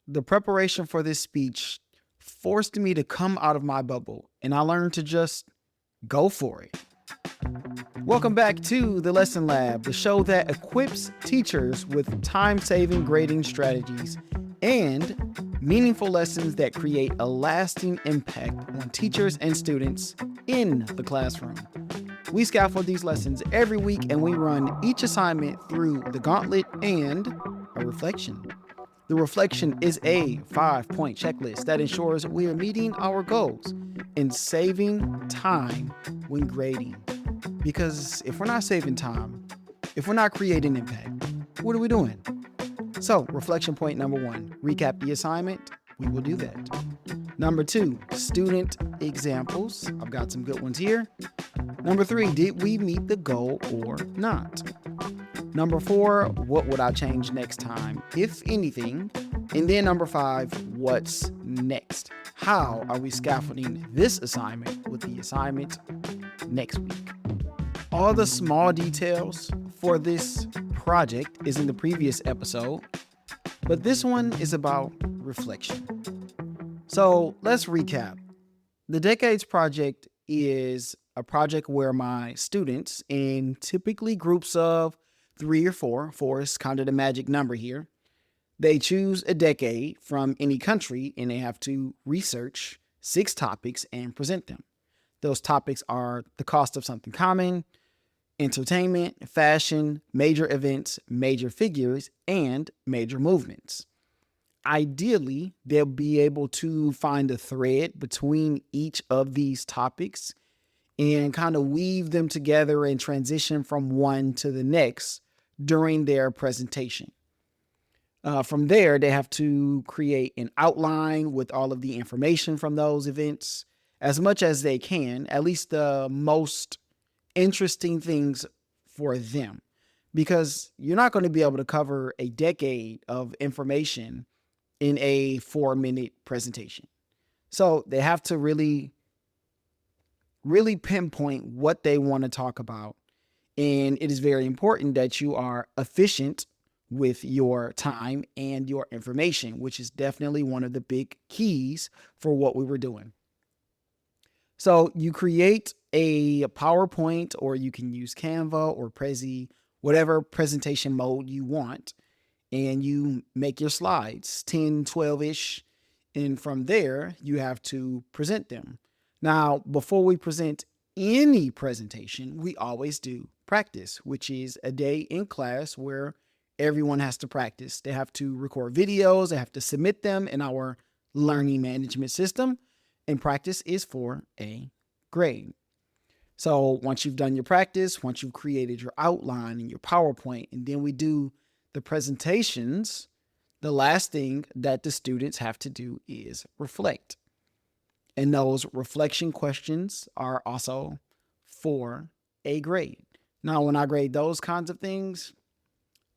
The preparation for this speech forced me to come out of my bubble, and I learned to just go for it. Welcome back to the Lesson Lab, the show that equips teachers with time saving grading strategies and meaningful lessons that create a lasting impact on teachers and students in the classroom. We scaffold these lessons every week and we run each assignment through the gauntlet and a reflection. The reflection is a 5-point checklist that ensures we are meeting our goals and saving time when grading. Because if we're not saving time, if we're not creating impact, what are we doing? So, reflection point number 1, recap the assignment. We will do that. Number 2, student examples. I've got some good ones here. Number 3, did we meet the goal or not? Number 4, what would I change next time, if anything? And then number 5, what's next? How are we scaffolding this assignment with the assignment next week? All the small details for this project is in the previous episode, but this one is about reflection. So let's recap. The Decades Project is a project where my students, in typically groups of 3 or 4 is kind of the magic number here, they choose a decade from any country and they have to research 6 topics and present them. Those topics are the cost of something common, entertainment, fashion, major events, major figures, and major movements. Ideally, they'll be able to find a thread between each of these topics and kind of weave them together and transition from one to the next during their presentation. From there, they have to create an outline with all of the information from those events, as much as they can, at least the most interesting things for them, because you're not going to be able to cover a decade of information in a 4-minute presentation. So they have to really pinpoint what they want to talk about. And it is very important that you are efficient with your time and your information, which is definitely one of the big keys for what we were doing. So you create a PowerPoint, or you can use Canva or Prezi, whatever presentation mode you want, and you make your slides 10, 12-ish, and from there you have to present them. Now, before we present any presentation, we always do practice, which is a day in class where everyone has to practice. They have to record videos, they have to submit them in our learning management system, and practice is for a grade. So once you've done your practice, once you've created your outline and your PowerPoint, and then we do the presentations, the last thing that the students have to do is reflect. And those reflection questions are also for a grade. Now, when I grade those kinds of things,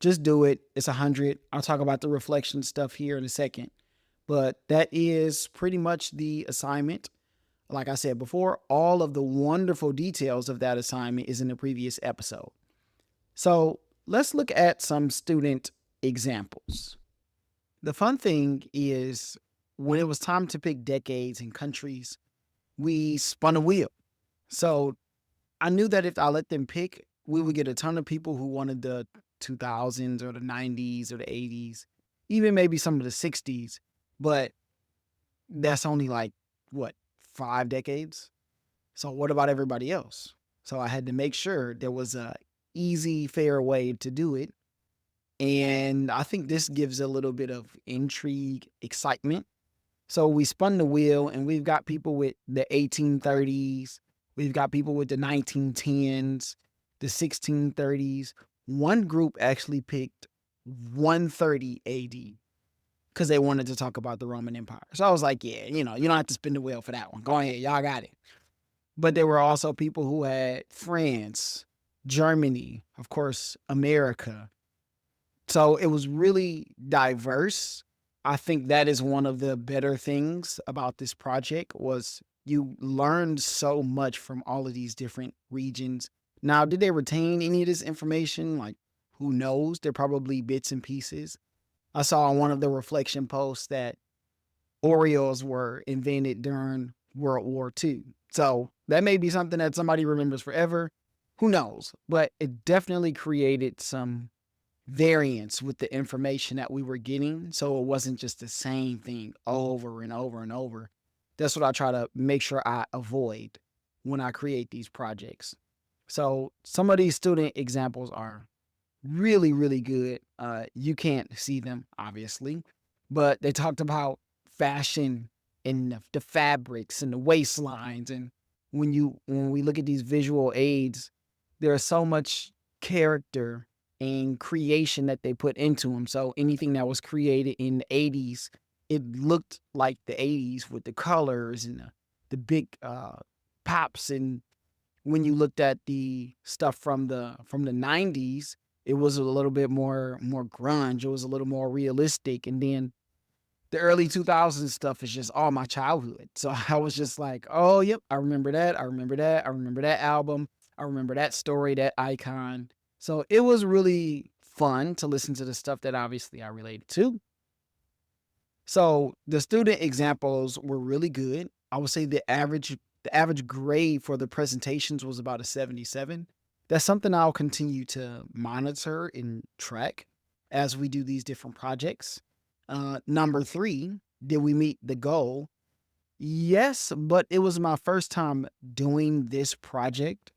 just do it. It's 100. I'll talk about the reflection stuff here in a second. But that is pretty much the assignment. Like I said before, all of the wonderful details of that assignment is in the previous episode. So let's look at some student examples. The fun thing is, when it was time to pick decades and countries, we spun a wheel. So I knew that if I let them pick, we would get a ton of people who wanted the 2000s or the 90s or the 80s, even maybe some of the 60s. But that's only like, 5 decades? So what about everybody else? So I had to make sure there was a easy, fair way to do it. And I think this gives a little bit of intrigue, excitement. So we spun the wheel and we've got people with the 1830s. We've got people with the 1910s, the 1630s. One group actually picked 130 AD because they wanted to talk about the Roman Empire. So I was like, yeah, you don't have to spin the wheel for that one. Go ahead, y'all got it. But there were also people who had France, Germany, of course, America. So it was really diverse. I think that is one of the better things about this project, was you learned so much from all of these different regions. Now, did they retain any of this information? Like, who knows? They're probably bits and pieces. I saw on one of the reflection posts that Oreos were invented during World War II. So that may be something that somebody remembers forever. Who knows? But it definitely created some variance with the information that we were getting. So it wasn't just the same thing over and over and over. That's what I try to make sure I avoid when I create these projects. So some of these student examples are really, really good. You can't see them, obviously, but they talked about fashion and the fabrics and the waistlines. And when we look at these visual aids, there's so much character and creation that they put into them. So anything that was created in the 80s, it looked like the 80s with the colors and the big pops. And when you looked at the stuff from the 90s, it was a little bit more grunge. It was a little more realistic. And then the early 2000s stuff is just all my childhood. So I was just like, oh, yep, I remember that. I remember that. I remember that album. I remember that story, that icon. So it was really fun to listen to the stuff that obviously I related to. So the student examples were really good. I would say the average grade for the presentations was about a 77. That's something I'll continue to monitor and track as we do these different projects. Number 3, did we meet the goal? Yes, but it was my first time doing this project.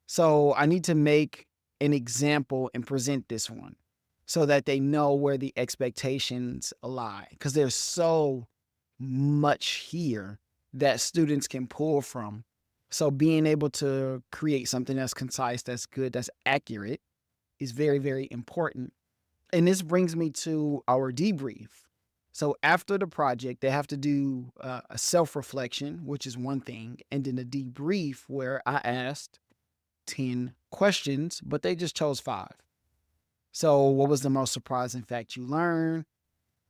So I need to make an example and present this one so that they know where the expectations lie. Because there's so much here that students can pull from. So being able to create something that's concise, that's good, that's accurate is very, very important. And this brings me to our debrief. So after the project, they have to do a self-reflection, which is one thing, and then a debrief where I asked 10 questions, but they just chose 5. So what was the most surprising fact you learned?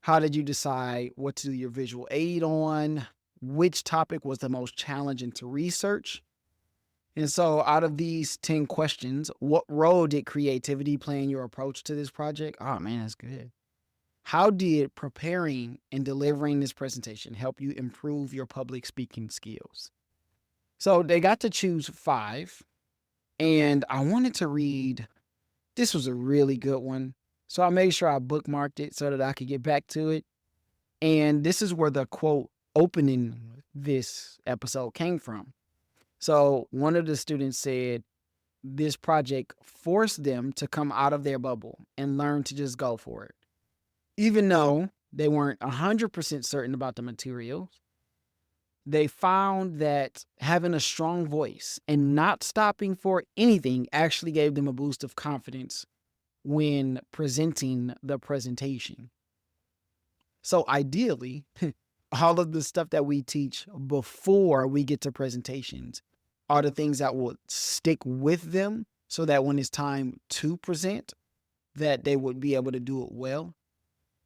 How did you decide what to do your visual aid on? Which topic was the most challenging to research? And so, out of these 10 questions, what role did creativity play in your approach to this project? Oh, man, that's good. How did preparing and delivering this presentation help you improve your public speaking skills? So, they got to choose 5, and I wanted to read. This was a really good one. So, I made sure I bookmarked it so that I could get back to it. And this is where the quote opening this episode came from. So one of the students said this project forced them to come out of their bubble and learn to just go for it. Even though they weren't 100% certain about the materials, they found that having a strong voice and not stopping for anything actually gave them a boost of confidence when presenting the presentation. So ideally, all of the stuff that we teach before we get to presentations are the things that will stick with them so that when it's time to present, that they would be able to do it well.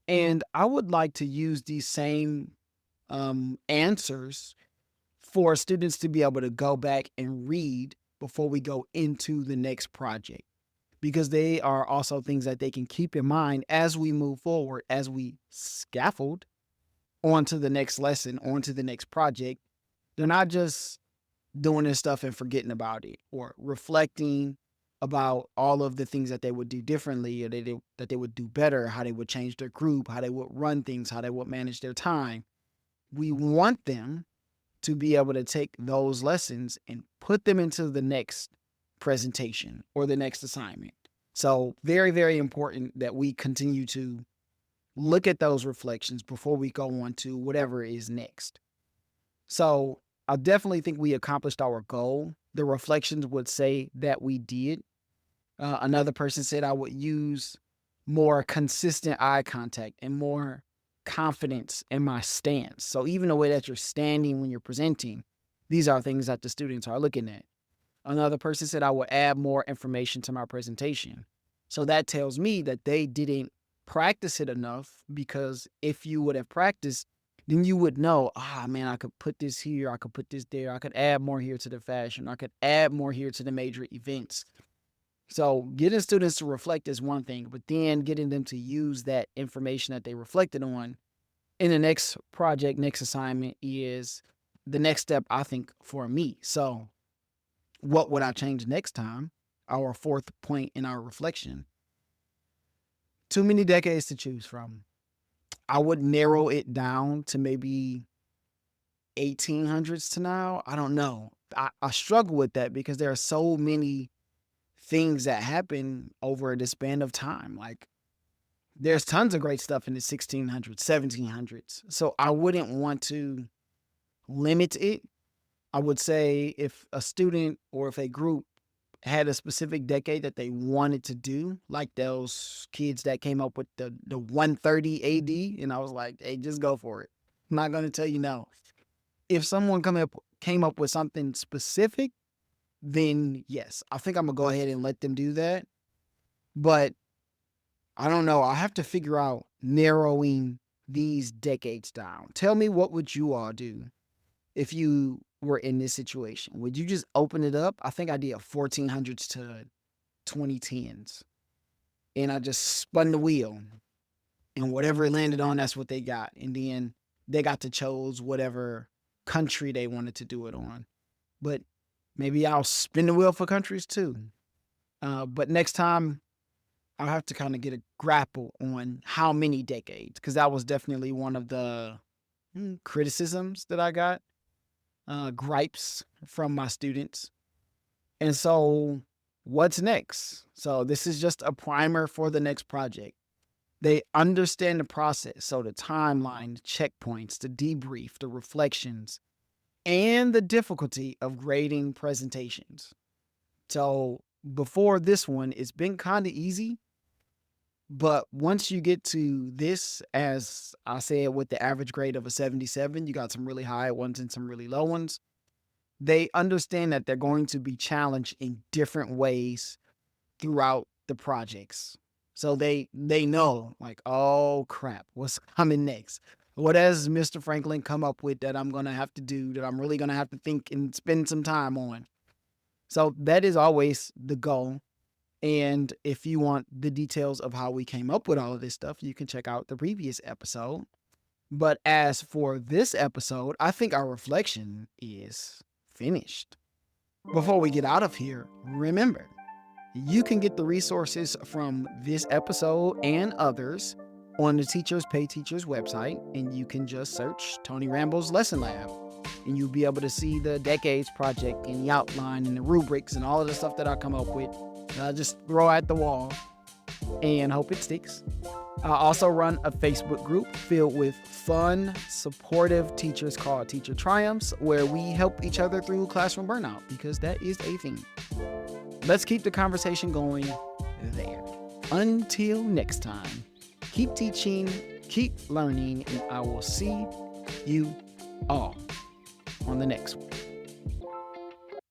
And I would like to use these same answers for students to be able to go back and read before we go into the next project, because they are also things that they can keep in mind as we move forward, as we scaffold onto the next lesson, onto the next project. They're not just doing this stuff and forgetting about it or reflecting about all of the things that they would do differently or that they would do better, how they would change their group, how they would run things, how they would manage their time. We want them to be able to take those lessons and put them into the next presentation or the next assignment. So very, very important that we continue to look at those reflections before we go on to whatever is next. So I definitely think we accomplished our goal. The reflections would say that we did. Another person said I would use more consistent eye contact and more confidence in my stance. So even the way that you're standing when you're presenting, these are things that the students are looking at. Another person said I would add more information to my presentation. So that tells me that they didn't practice it enough, because if you would have practiced, then you would know, man, I could put this here, I could put this there, I could add more here to the fashion, I could add more here to the major events. So getting students to reflect is one thing, but then getting them to use that information that they reflected on in the next project, next assignment is the next step, I think, for me. So what would I change next time? Our fourth point in our reflection. Too many decades to choose from. I would narrow it down to maybe 1800s to now. I don't know. I struggle with that because there are so many things that happen over the span of time. Like there's tons of great stuff in the 1600s, 1700s. So I wouldn't want to limit it. I would say if a student or if a group had a specific decade that they wanted to do, like those kids that came up with the 130 AD, and I was like, hey, just go for it. I'm not going to tell you no. If someone came up with something specific, then yes, I think I'm going to go ahead and let them do that. But I don't know. I have to figure out narrowing these decades down. Tell me, what would you all do if you were in this situation? Would you just open it up? I think I did 1400s to 2010s. And I just spun the wheel. And whatever it landed on, that's what they got. And then they got to choose whatever country they wanted to do it on. But maybe I'll spin the wheel for countries too. But next time, I'll have to kind of get a grapple on how many decades, because that was definitely one of the criticisms that I got, gripes from my students. And so what's next? So this is just a primer for the next project. They understand the process. So the timeline, the checkpoints, the debrief, the reflections, and the difficulty of grading presentations. So before this one, it's been kind of easy. But once you get to this, as I said, with the average grade of a 77, you got some really high ones and some really low ones. They understand that they're going to be challenged in different ways throughout the projects. So they know, like, oh crap, what's coming next? What has Mr. Franklin come up with that I'm going to have to do, that I'm really going to have to think and spend some time on? So that is always the goal. And if you want the details of how we came up with all of this stuff, you can check out the previous episode. But as for this episode, I think our reflection is finished. Before we get out of here, remember, you can get the resources from this episode and others on the Teachers Pay Teachers website, and you can just search Tony Rambo's Lesson Lab, and you'll be able to see the Decades Project and the outline and the rubrics and all of the stuff that I come up with. Just throw at the wall and hope it sticks. I also run a Facebook group filled with fun, supportive teachers called Teacher Triumphs, where we help each other through classroom burnout, because that is a thing. Let's keep the conversation going there. Until next time, keep teaching, keep learning, and I will see you all on the next one.